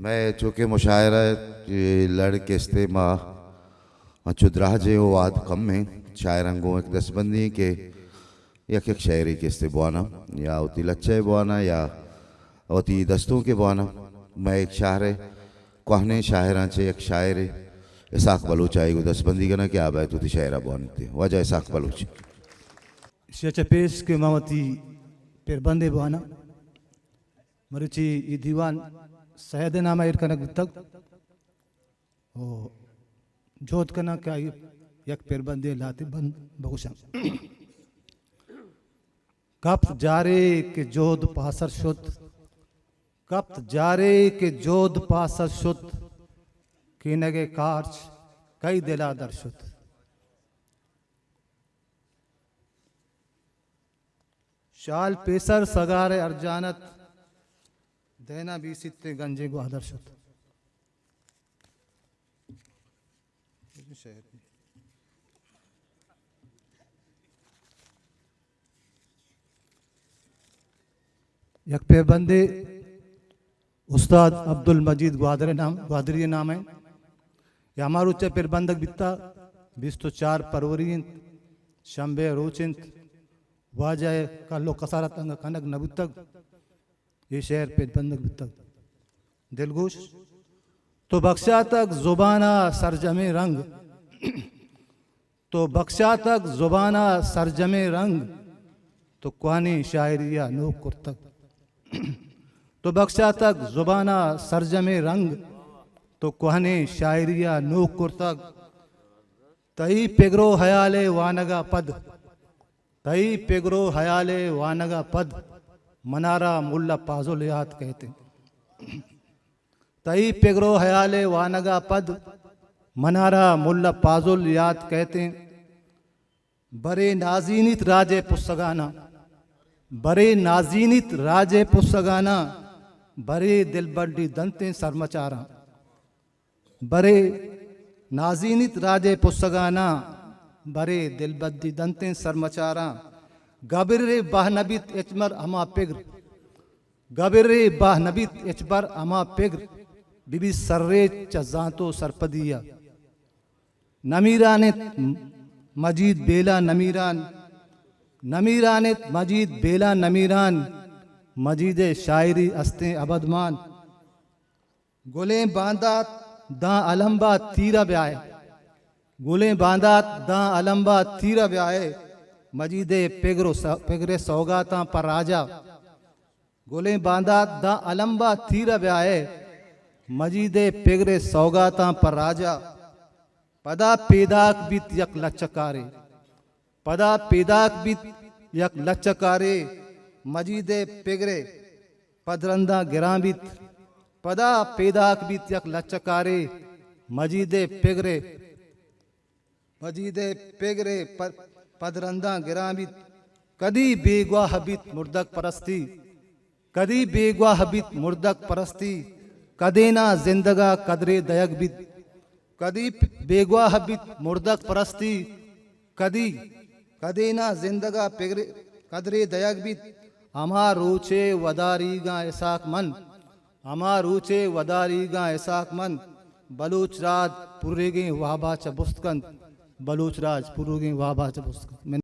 मैं चूँकि मुशायरा लड़ के इस्तेमा चुदराजे वाद कम में शायरंगों एक दसबंदी के यक एक शायरी के इस्तेबाना या उती लच्चे बाना या उती दस्तों के बाना मैं एक शायर कहने शायरा चे एक शायर इसाक बलूच आएगो दसबंदी का ना क्या आबाद उती शायरा बानते वजह इसाक बलूच पेश के मावती पेर बंदे बाना मरुची ये दीवान सैयद नामा एर कनक तक ओ जोत कना क्या यक पेर बंदे लाते बंद बहुशा कप्त जारे के जोध पासर शुद्ध कप्त जारे के जोध पासर शुद्ध के नगे कार्च कई दिला दर शुद्ध शाल पेसर सगारे अर्जानत देना भी सित्ते गंजे को आदर्श होता यक पे बंदे उस्ताद अब्दुल मजीद ग्वादरी नाम है या हमारे उच्च पेर बंदक बिता 24 फरवरी शंबे रोचिंत वाजह कल्लो कसारत अंग कनक नबुतक ये शहर पे बंदक बितक दिलगोश तो बख्शा तक जुबाना सरजमे रंग तो बख्शा तक जुबाना सरजमे रंग तो कुआनी शायरिया नो कुर्तक तो बख्शा तक जुबाना सरजमे रंग तो कुआने शायरिया नो कुर्तक तई पेगरो हयाले वानगा पद तई पेगरो हयाले वानगा पद मनारा मुल्ला पाजुल याद कहते तई पेगरो हयाले वानगा पद मनारा मुल्ला पाजुल याद कहते बरे नाजीनित राजे पुस्सगाना बरे नाजीनित राजे पुस्सगाना बरे दिलबड्डी दंते सरमचारा बरे नाजीनित राजे पुस्सगाना बरे दिलबद्दी दंते सरमचारा गबिरे बाह नबीत एचमर अमा पिग्र गबिरे बाह नबीत एचबर अमा पिग्र बिबी सर्रे चजातो सरपदिया नमीरानित मजीद बेला नमीरान नमीरानित मजीद बेला नमीरान मजीदे शायरी अस्ते अबदमान गुले बांदात दा अलम्बा तीरा ब्याए गुले बांदात दा अलम्बा तीरा ब्याए मजीदे पेगरे सौगाता पर राजा गोले बांदा दा अलम्बा थीरा ब्याए मजीदे पेगरे सौगाता पर राजा पदा पेदाक बीत यक लचकारे पदा पेदाक बीत यक लचकारे मजीदे पेगरे पदरंदा गिराबित पदा पेदाक बीत यक लचकारे मजीदे पेगरे पदरंदा गिराबित कदी बेगवा हबित मुर्दक परस्ती कदी बेगवा हबित मुर्दक परस्ती कदेना जिंदगा कदरे दयक बित कदी बेगवा हबित मुर्दक परस्ती कदी कदेना जिंदगा कदरे दयक बित अमा रूचे वदारीगा ऐसाक मन अमा रूचे वदारीगा ऐसाक मन बलूच राज पुरेगे वाबा चबुस्तकंद बलूच राज पुरुगे वाबा चबुस्तकंद।